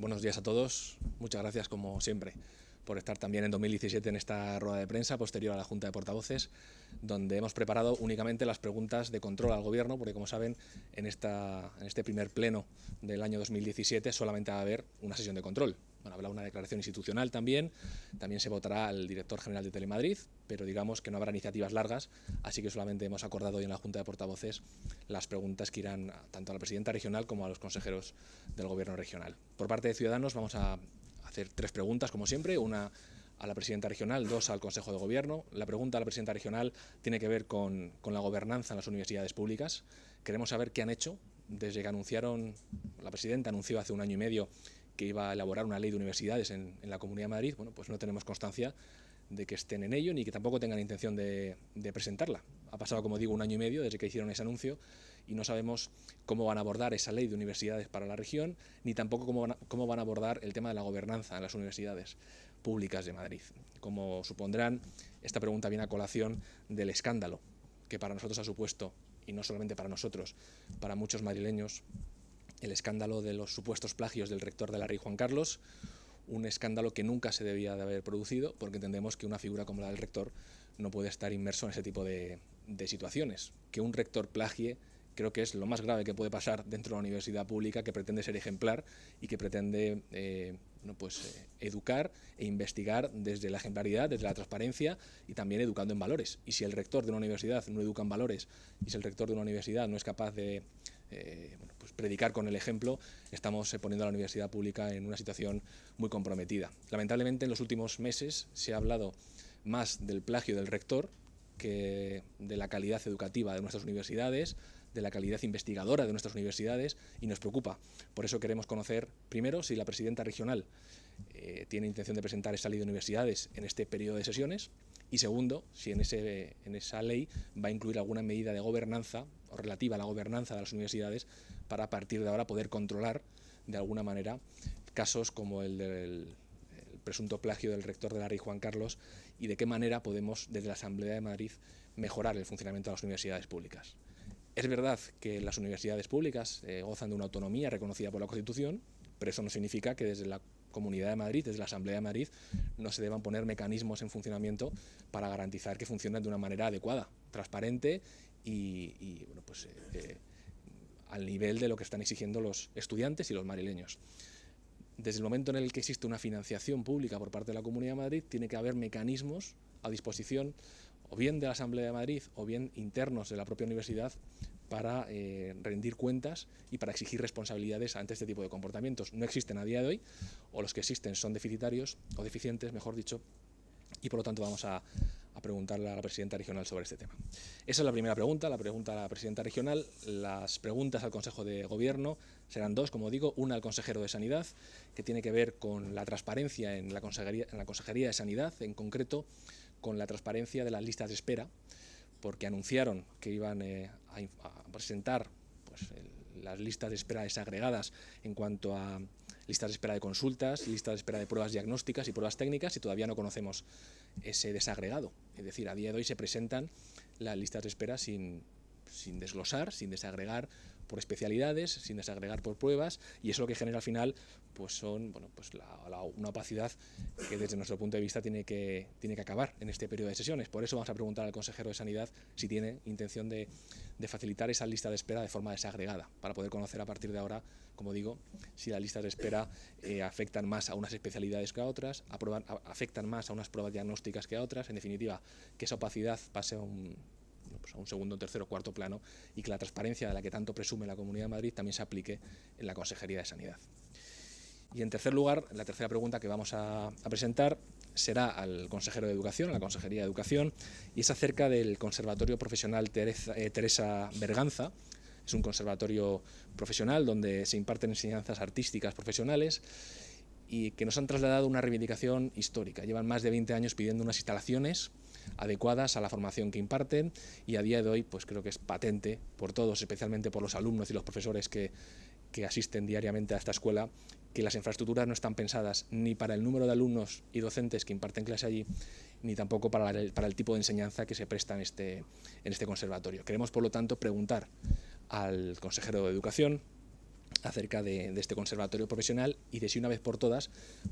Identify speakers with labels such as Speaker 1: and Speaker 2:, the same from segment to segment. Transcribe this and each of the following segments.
Speaker 1: buenos días a todos. Muchas gracias, como siempre, por estar también en 2017 en esta rueda de prensa posterior a la Junta de Portavoces, donde hemos preparado únicamente las preguntas de control al Gobierno, porque, como saben, en este primer pleno del año 2017 solamente va a haber una sesión de control. Bueno, habrá una declaración institucional también se votará al director general de Telemadrid, pero digamos que no habrá iniciativas largas, así que solamente hemos acordado hoy en la Junta de Portavoces las preguntas que irán tanto a la presidenta regional como a los consejeros del Gobierno regional. Por parte de Ciudadanos vamos a hacer 3 preguntas, como siempre, una a la presidenta regional, 2 al Consejo de Gobierno. La pregunta a la presidenta regional tiene que ver con la gobernanza en las universidades públicas. Queremos saber qué han hecho desde que anunciaron, la presidenta anunció hace 1 año y medio que iba a elaborar una ley de universidades en la Comunidad de Madrid. Bueno, pues no tenemos constancia de que estén en ello ni que tampoco tengan intención de presentarla. Ha pasado, como digo, 1 año y medio desde que hicieron ese anuncio y no sabemos cómo van a abordar esa ley de universidades para la región, ni tampoco cómo van a abordar el tema de la gobernanza en las universidades públicas de Madrid. Como supondrán, esta pregunta viene a colación del escándalo que para nosotros ha supuesto, y no solamente para nosotros, para muchos madrileños, el escándalo de los supuestos plagios del rector de la Rey Juan Carlos, un escándalo que nunca se debía de haber producido, porque entendemos que una figura como la del rector no puede estar inmerso en ese tipo de situaciones. Que un rector plagie creo que es lo más grave que puede pasar dentro de una universidad pública que pretende ser ejemplar y que pretende educar e investigar desde la ejemplaridad, desde la transparencia y también educando en valores. Y si el rector de una universidad no educa en valores y si el rector de una universidad no es capaz de predicar con el ejemplo, estamos poniendo a la universidad pública en una situación muy comprometida. Lamentablemente, en los últimos meses se ha hablado más del plagio del rector que de la calidad educativa de nuestras universidades, de la calidad investigadora de nuestras universidades, y nos preocupa. Por eso queremos conocer, primero, si la presidenta regional tiene intención de presentar esa ley de universidades en este periodo de sesiones, y segundo, si en esa ley va a incluir alguna medida de gobernanza o relativa a la gobernanza de las universidades para a partir de ahora poder controlar de alguna manera casos como el del presunto plagio del rector de la Rey Juan Carlos y de qué manera podemos desde la Asamblea de Madrid mejorar el funcionamiento de las universidades públicas. Es verdad que las universidades públicas gozan de una autonomía reconocida por la Constitución, pero eso no significa que desde la Comunidad de Madrid, desde la Asamblea de Madrid, no se deban poner mecanismos en funcionamiento para garantizar que funcionen de una manera adecuada, transparente y al nivel de lo que están exigiendo los estudiantes y los madrileños. Desde el momento en el que existe una financiación pública por parte de la Comunidad de Madrid, tiene que haber mecanismos a disposición o bien de la Asamblea de Madrid o bien internos de la propia universidad para rendir cuentas y para exigir responsabilidades ante este tipo de comportamientos. No existen a día de hoy, o los que existen son deficitarios, o deficientes, mejor dicho, y por lo tanto vamos a preguntarle a la presidenta regional sobre este tema. Esa es la primera pregunta, la pregunta a la presidenta regional. Las preguntas al Consejo de Gobierno serán 2, como digo, una al consejero de Sanidad, que tiene que ver con la transparencia en la Consejería de Sanidad, en concreto con la transparencia de las listas de espera, porque anunciaron que iban a presentar las listas de espera desagregadas en cuanto a listas de espera de consultas, listas de espera de pruebas diagnósticas y pruebas técnicas, y todavía no conocemos ese desagregado. Es decir, a día de hoy se presentan las listas de espera sin desglosar, sin desagregar por especialidades, sin desagregar por pruebas, y eso lo que genera al final una opacidad que desde nuestro punto de vista tiene que acabar en este periodo de sesiones. Por eso vamos a preguntar al consejero de Sanidad si tiene intención de facilitar esa lista de espera de forma desagregada, para poder conocer a partir de ahora, como digo, si las listas de espera afectan más a unas especialidades que a otras, afectan más a unas pruebas diagnósticas que a otras. En definitiva, que esa opacidad pase a un segundo, tercero, cuarto plano, y que la transparencia de la que tanto presume la Comunidad de Madrid también se aplique en la Consejería de Sanidad. Y en tercer lugar, la tercera pregunta que vamos a presentar será al consejero de Educación, a la Consejería de Educación, y es acerca del Conservatorio Profesional Teresa Berganza. Es un conservatorio profesional donde se imparten enseñanzas artísticas profesionales y que nos han trasladado una reivindicación histórica. Llevan más de 20 años pidiendo unas instalaciones adecuadas a la formación que imparten, y a día de hoy creo que es patente por todos, especialmente por los alumnos y los profesores que asisten diariamente a esta escuela, que las infraestructuras no están pensadas ni para el número de alumnos y docentes que imparten clase allí, ni tampoco para el tipo de enseñanza que se presta en este conservatorio. Queremos, por lo tanto, preguntar al consejero de Educación acerca de este conservatorio profesional y de si una vez por todas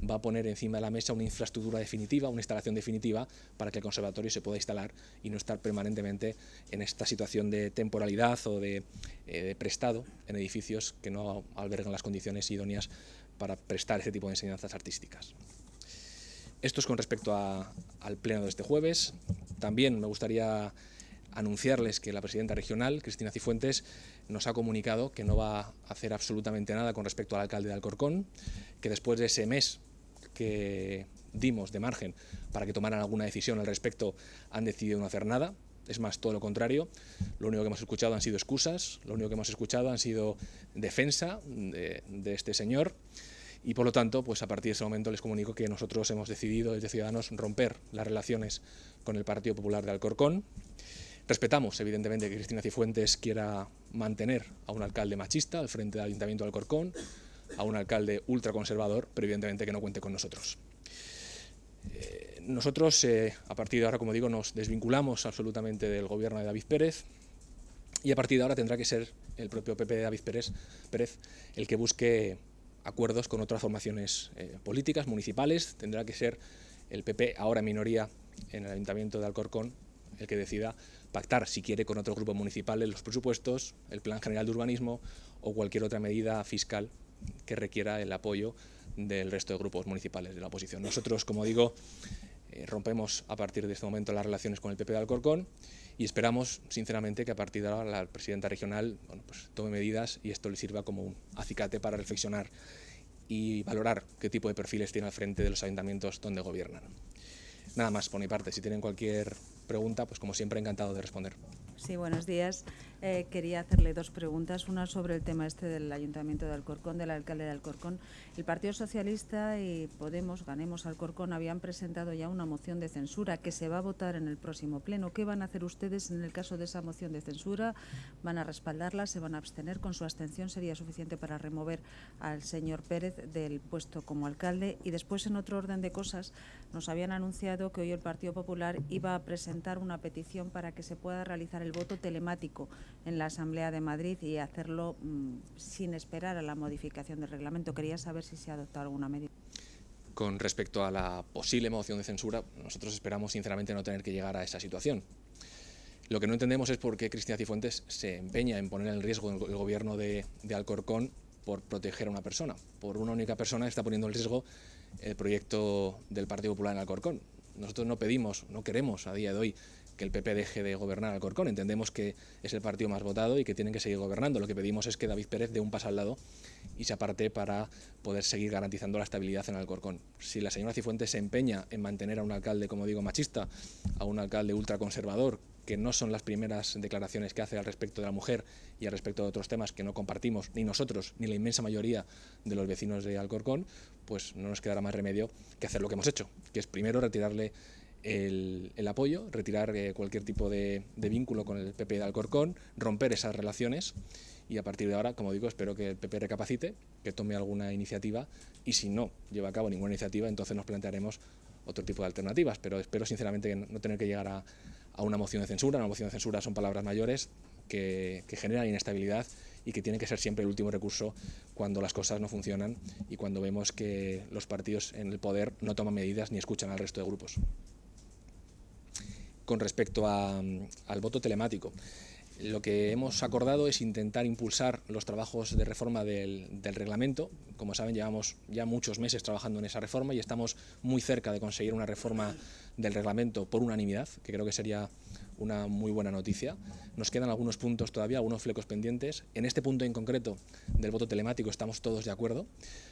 Speaker 1: va a poner encima de la mesa una infraestructura definitiva, una instalación definitiva para que el conservatorio se pueda instalar y no estar permanentemente en esta situación de temporalidad o de prestado en edificios que no albergan las condiciones idóneas para prestar ese tipo de enseñanzas artísticas. Esto es con respecto al pleno de este jueves. También me gustaría anunciarles que la presidenta regional, Cristina Cifuentes, nos ha comunicado que no va a hacer absolutamente nada con respecto al alcalde de Alcorcón, que después de ese mes que dimos de margen para que tomaran alguna decisión al respecto, han decidido no hacer nada. Es más, todo lo contrario. Lo único que hemos escuchado han sido excusas, lo único que hemos escuchado han sido defensa de este señor. Y por lo tanto, pues a partir de ese momento les comunico que nosotros hemos decidido desde Ciudadanos romper las relaciones con el Partido Popular de Alcorcón. Respetamos, evidentemente, que Cristina Cifuentes quiera mantener a un alcalde machista al frente del Ayuntamiento de Alcorcón, a un alcalde ultraconservador, pero evidentemente que no cuente con nosotros. Nosotros, a partir de ahora, como digo, nos desvinculamos absolutamente del gobierno de David Pérez y a partir de ahora tendrá que ser el propio PP de David Pérez el que busque acuerdos con otras formaciones políticas, municipales. Tendrá que ser el PP, ahora minoría en el Ayuntamiento de Alcorcón, el que decida pactar, si quiere, con otros grupos municipales los presupuestos, el Plan General de Urbanismo o cualquier otra medida fiscal que requiera el apoyo del resto de grupos municipales de la oposición. Nosotros, como digo, rompemos a partir de este momento las relaciones con el PP de Alcorcón y esperamos, sinceramente, que a partir de ahora la presidenta regional pues, tome medidas y esto le sirva como un acicate para reflexionar y valorar qué tipo de perfiles tiene al frente de los ayuntamientos donde gobiernan. Nada más por mi parte. Si tienen cualquier pregunta, pues como siempre, encantado de responder.
Speaker 2: Sí, buenos días. Quería hacerle dos preguntas. Una sobre el tema del Ayuntamiento de Alcorcón, del alcalde de Alcorcón. El Partido Socialista y Podemos, Ganemos Alcorcón, habían presentado ya una moción de censura que se va a votar en el próximo pleno. ¿Qué van a hacer ustedes en el caso de esa moción de censura? ¿Van a respaldarla? ¿Se van a abstener? ¿Con su abstención sería suficiente para remover al señor Pérez del puesto como alcalde? Y después, en otro orden de cosas, nos habían anunciado que hoy el Partido Popular iba a presentar una petición para que se pueda realizar el voto telemático en la Asamblea de Madrid y hacerlo sin esperar a la modificación del reglamento. Quería saber si se ha adoptado alguna medida.
Speaker 1: Con respecto a la posible moción de censura, nosotros esperamos sinceramente no tener que llegar a esa situación. Lo que no entendemos es por qué Cristina Cifuentes se empeña en poner en riesgo el gobierno de Alcorcón por proteger a una persona. Por una única persona está poniendo en riesgo el proyecto del Partido Popular en Alcorcón. Nosotros no pedimos, no queremos a día de hoy que el PP deje de gobernar Alcorcón. Entendemos que es el partido más votado y que tienen que seguir gobernando. Lo que pedimos es que David Pérez dé un paso al lado y se aparte para poder seguir garantizando la estabilidad en Alcorcón. Si la señora Cifuentes se empeña en mantener a un alcalde, como digo, machista, a un alcalde ultraconservador, que no son las primeras declaraciones que hace al respecto de la mujer y al respecto de otros temas que no compartimos ni nosotros ni la inmensa mayoría de los vecinos de Alcorcón, pues no nos quedará más remedio que hacer lo que hemos hecho, que es primero retirarle el apoyo, retirar cualquier tipo de vínculo con el PP de Alcorcón, romper esas relaciones y a partir de ahora, como digo, espero que el PP recapacite, que tome alguna iniciativa y si no lleva a cabo ninguna iniciativa, entonces nos plantearemos otro tipo de alternativas, pero espero sinceramente no tener que llegar a una moción de censura. Una moción de censura son palabras mayores que generan inestabilidad y que tiene que ser siempre el último recurso cuando las cosas no funcionan y cuando vemos que los partidos en el poder no toman medidas ni escuchan al resto de grupos. Con respecto al voto telemático, lo que hemos acordado es intentar impulsar los trabajos de reforma del reglamento. Como saben, llevamos ya muchos meses trabajando en esa reforma y estamos muy cerca de conseguir una reforma del reglamento por unanimidad, que creo que sería una muy buena noticia. Nos quedan algunos puntos todavía, algunos flecos pendientes. En este punto en concreto del voto telemático estamos todos de acuerdo,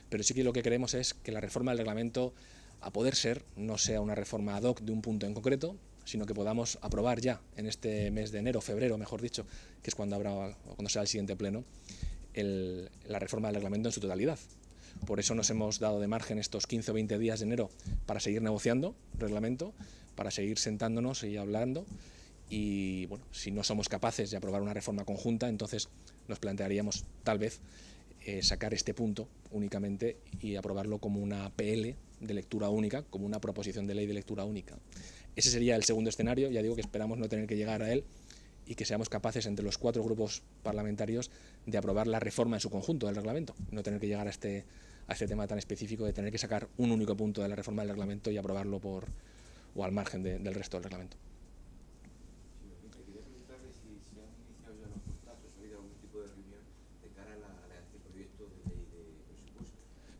Speaker 1: pero sí que lo que queremos es que la reforma del reglamento, a poder ser, no sea una reforma ad hoc de un punto en concreto, sino que podamos aprobar ya en este mes de enero, febrero, mejor dicho, que es cuando será el siguiente pleno, la reforma del reglamento en su totalidad. Por eso nos hemos dado de margen estos 15 o 20 días de enero para seguir negociando reglamento, para seguir sentándonos y hablando. Y bueno, si no somos capaces de aprobar una reforma conjunta, entonces nos plantearíamos tal vez sacar este punto únicamente y aprobarlo como una PL de lectura única, como una proposición de ley de lectura única. Ese sería el segundo escenario, ya digo que esperamos no tener que llegar a él y que seamos capaces entre los 4 grupos parlamentarios de aprobar la reforma en su conjunto del reglamento, no tener que llegar a este tema tan específico de tener que sacar un único punto de la reforma del reglamento y aprobarlo o al margen del resto del reglamento.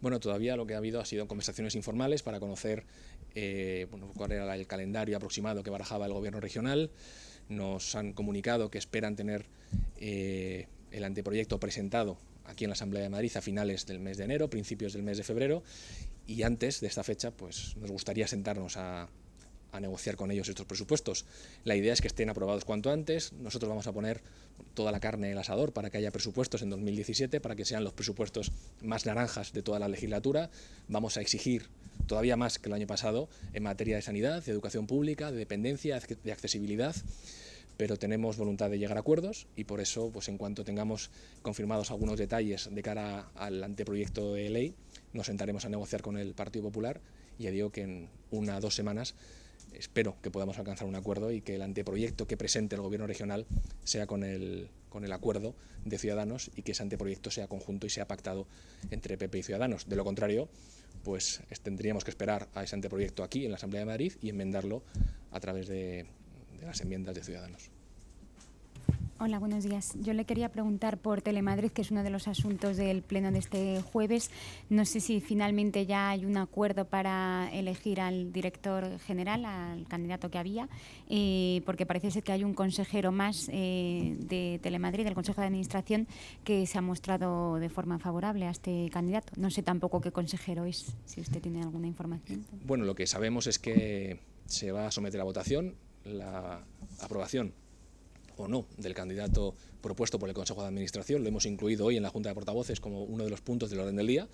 Speaker 1: Bueno, todavía lo que ha habido ha sido conversaciones informales para conocer cuál era el calendario aproximado que barajaba el Gobierno regional. Nos han comunicado que esperan tener el anteproyecto presentado aquí en la Asamblea de Madrid a finales del mes de enero, principios del mes de febrero, y antes de esta fecha pues nos gustaría sentarnos a negociar con ellos estos presupuestos. La idea es que estén aprobados cuanto antes. Nosotros vamos a poner toda la carne en el asador para que haya presupuestos en 2017, para que sean los presupuestos más naranjas de toda la legislatura. Vamos a exigir todavía más que el año pasado en materia de sanidad, de educación pública, de dependencia, de accesibilidad, pero tenemos voluntad de llegar a acuerdos y por eso, pues en cuanto tengamos confirmados algunos detalles de cara al anteproyecto de ley, nos sentaremos a negociar con el Partido Popular y ya digo que en 1 o 2 semanas espero que podamos alcanzar un acuerdo y que el anteproyecto que presente el Gobierno regional sea con el acuerdo de Ciudadanos y que ese anteproyecto sea conjunto y sea pactado entre PP y Ciudadanos. De lo contrario, pues tendríamos que esperar a ese anteproyecto aquí en la Asamblea de Madrid y enmendarlo a través de las enmiendas de Ciudadanos.
Speaker 3: Hola, buenos días. Yo le quería preguntar por Telemadrid, que es uno de los asuntos del pleno de este jueves. No sé si finalmente ya hay un acuerdo para elegir al director general, al candidato que había, porque parece ser que hay un consejero más de Telemadrid, del Consejo de Administración, que se ha mostrado de forma favorable a este candidato. No sé tampoco qué consejero es, si usted tiene alguna información.
Speaker 1: Bueno, lo que sabemos es que se va a someter a votación la aprobación o no del candidato propuesto por el Consejo de Administración. Lo hemos incluido hoy en la Junta de Portavoces como uno de los puntos del orden del día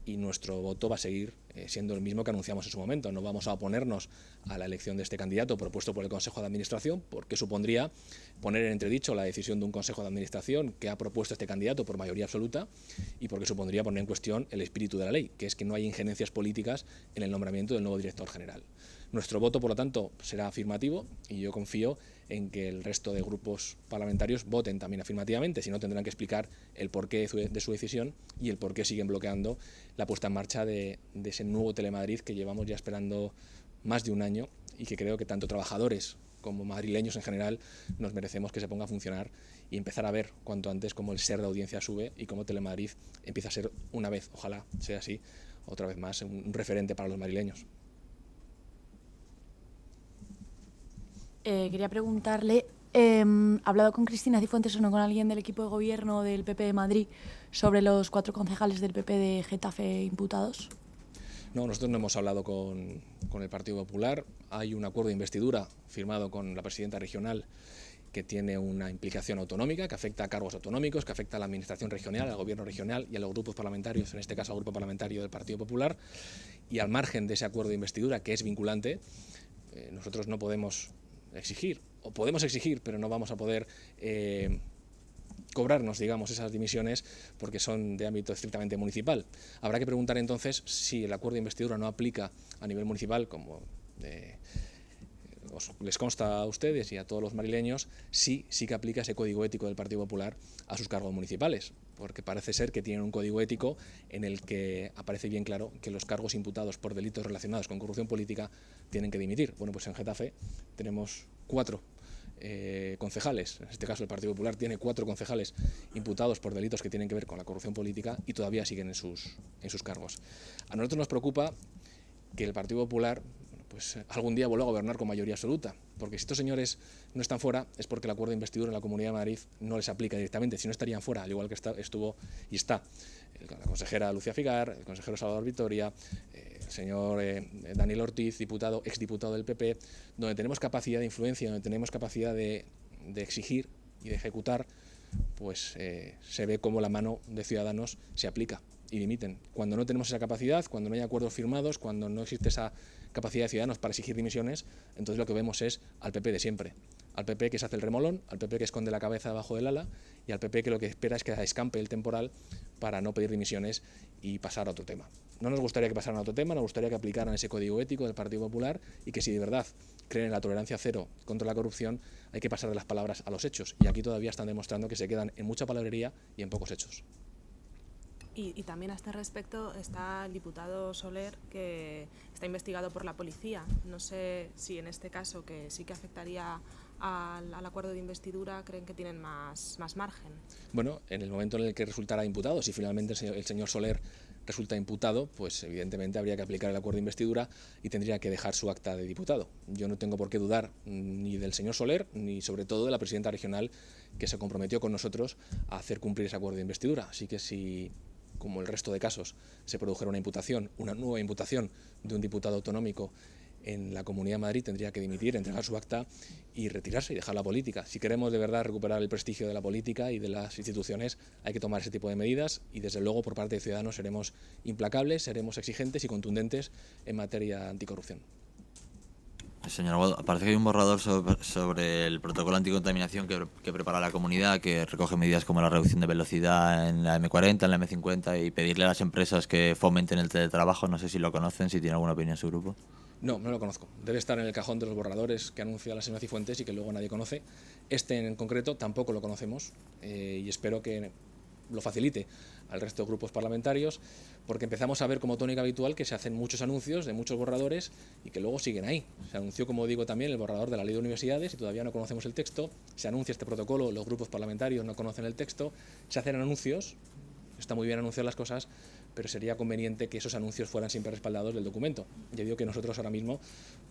Speaker 1: y nuestro voto va a seguir siendo el mismo que anunciamos en su momento. No vamos a oponernos a la elección de este candidato propuesto por el Consejo de Administración porque supondría poner en entredicho la decisión de un Consejo de Administración que ha propuesto este candidato por mayoría absoluta y porque supondría poner en cuestión el espíritu de la ley, que es que no hay injerencias políticas en el nombramiento del nuevo director general. Nuestro voto, por lo tanto, será afirmativo y yo confío en que el resto de grupos parlamentarios voten también afirmativamente, si no tendrán que explicar el porqué de su decisión y el porqué siguen bloqueando la puesta en marcha de ese nuevo Telemadrid que llevamos ya esperando más de un año y que creo que tanto trabajadores como madrileños en general nos merecemos que se ponga a funcionar y empezar a ver cuanto antes cómo el ser de audiencia sube y cómo Telemadrid empieza a ser una vez, ojalá sea así, otra vez más, un referente para los madrileños.
Speaker 4: Quería preguntarle, ¿ha hablado con Cristina Cifuentes o no con alguien del equipo de gobierno del PP de Madrid sobre los 4 concejales del PP de Getafe imputados?
Speaker 1: No, nosotros no hemos hablado con el Partido Popular. Hay un acuerdo de investidura firmado con la presidenta regional que tiene una implicación autonómica, que afecta a cargos autonómicos, que afecta a la administración regional, al gobierno regional y a los grupos parlamentarios, en este caso al grupo parlamentario del Partido Popular. Y al margen de ese acuerdo de investidura, que es vinculante, nosotros no podemos exigir, o podemos exigir, pero no vamos a poder cobrarnos, digamos, esas dimisiones porque son de ámbito estrictamente municipal. Habrá que preguntar entonces si el acuerdo de investidura no aplica a nivel municipal, como les consta a ustedes y a todos los madrileños, sí que aplica ese código ético del Partido Popular a sus cargos municipales, porque parece ser que tienen un código ético en el que aparece bien claro que los cargos imputados por delitos relacionados con corrupción política tienen que dimitir. Bueno, pues en Getafe tenemos 4 concejales, en este caso el Partido Popular tiene 4 concejales imputados por delitos que tienen que ver con la corrupción política y todavía siguen en sus cargos. A nosotros nos preocupa que el Partido Popular pues algún día vuelva a gobernar con mayoría absoluta, porque si estos señores no están fuera es porque el acuerdo de investidura en la Comunidad de Madrid no les aplica directamente, si no estarían fuera, al igual que estuvo y está la consejera Lucía Figar, el consejero Salvador Vitoria, el señor Daniel Ortiz, exdiputado del PP, donde tenemos capacidad de influencia, donde tenemos capacidad de exigir y de ejecutar, pues se ve cómo la mano de Ciudadanos se aplica y dimiten. Cuando no tenemos esa capacidad, cuando no hay acuerdos firmados, cuando no existe esa capacidad de Ciudadanos para exigir dimisiones, entonces lo que vemos es al PP de siempre. Al PP que se hace el remolón, al PP que esconde la cabeza debajo del ala y al PP que lo que espera es que escampe el temporal para no pedir dimisiones y pasar a otro tema. No nos gustaría que pasaran a otro tema, nos gustaría que aplicaran ese código ético del Partido Popular y que si de verdad creen en la tolerancia cero contra la corrupción, hay que pasar de las palabras a los hechos. Y aquí todavía están demostrando que se quedan en mucha palabrería y en pocos hechos.
Speaker 5: Y también a este respecto está el diputado Soler, que está investigado por la policía. No sé si en este caso, que sí que afectaría al acuerdo de investidura, creen que tienen más margen.
Speaker 1: Bueno, en el momento en el que resultara imputado, si finalmente el señor Soler resulta imputado, pues evidentemente habría que aplicar el acuerdo de investidura y tendría que dejar su acta de diputado. Yo no tengo por qué dudar ni del señor Soler, ni sobre todo de la presidenta regional, que se comprometió con nosotros a hacer cumplir ese acuerdo de investidura. Así que si, como el resto de casos, se produjera una nueva imputación de un diputado autonómico en la Comunidad de Madrid, tendría que dimitir, entregar su acta y retirarse y dejar la política. Si queremos de verdad recuperar el prestigio de la política y de las instituciones, hay que tomar ese tipo de medidas y desde luego por parte de Ciudadanos seremos implacables, seremos exigentes y contundentes en materia anticorrupción.
Speaker 6: Señor Aguado, parece que hay un borrador sobre el protocolo anticontaminación que prepara la comunidad, que recoge medidas como la reducción de velocidad en la M40, en la M50 y pedirle a las empresas que fomenten el teletrabajo. No sé si lo conocen, si tiene alguna opinión en su grupo.
Speaker 1: No, no lo conozco. Debe estar en el cajón de los borradores que anuncia la señora Cifuentes y que luego nadie conoce. Este en concreto tampoco lo conocemos y espero que lo facilite al resto de grupos parlamentarios, porque empezamos a ver como tónica habitual que se hacen muchos anuncios de muchos borradores y que luego siguen ahí. Se anunció, como digo, también el borrador de la Ley de Universidades y todavía no conocemos el texto. Se anuncia este protocolo, los grupos parlamentarios no conocen el texto. Se hacen anuncios, está muy bien anunciar las cosas, pero sería conveniente que esos anuncios fueran siempre respaldados del documento. Ya digo que nosotros ahora mismo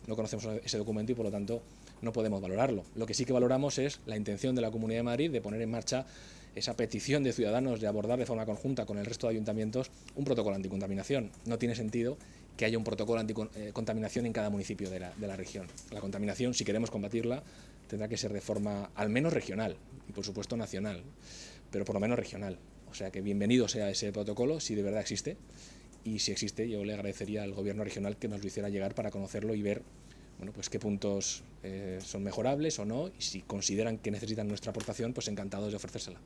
Speaker 1: no conocemos ese documento y por lo tanto no podemos valorarlo. Lo que sí que valoramos es la intención de la Comunidad de Madrid de poner en marcha esa petición de Ciudadanos de abordar de forma conjunta con el resto de ayuntamientos un protocolo anticontaminación. No tiene sentido que haya un protocolo anticontaminación en cada municipio de la región. La contaminación, si queremos combatirla, tendrá que ser de forma al menos regional y por supuesto nacional, pero por lo menos regional. O sea que bienvenido sea ese protocolo, si de verdad existe, y si existe yo le agradecería al gobierno regional que nos lo hiciera llegar para conocerlo y ver pues qué puntos son mejorables o no, y si consideran que necesitan nuestra aportación, pues encantados de ofrecérsela.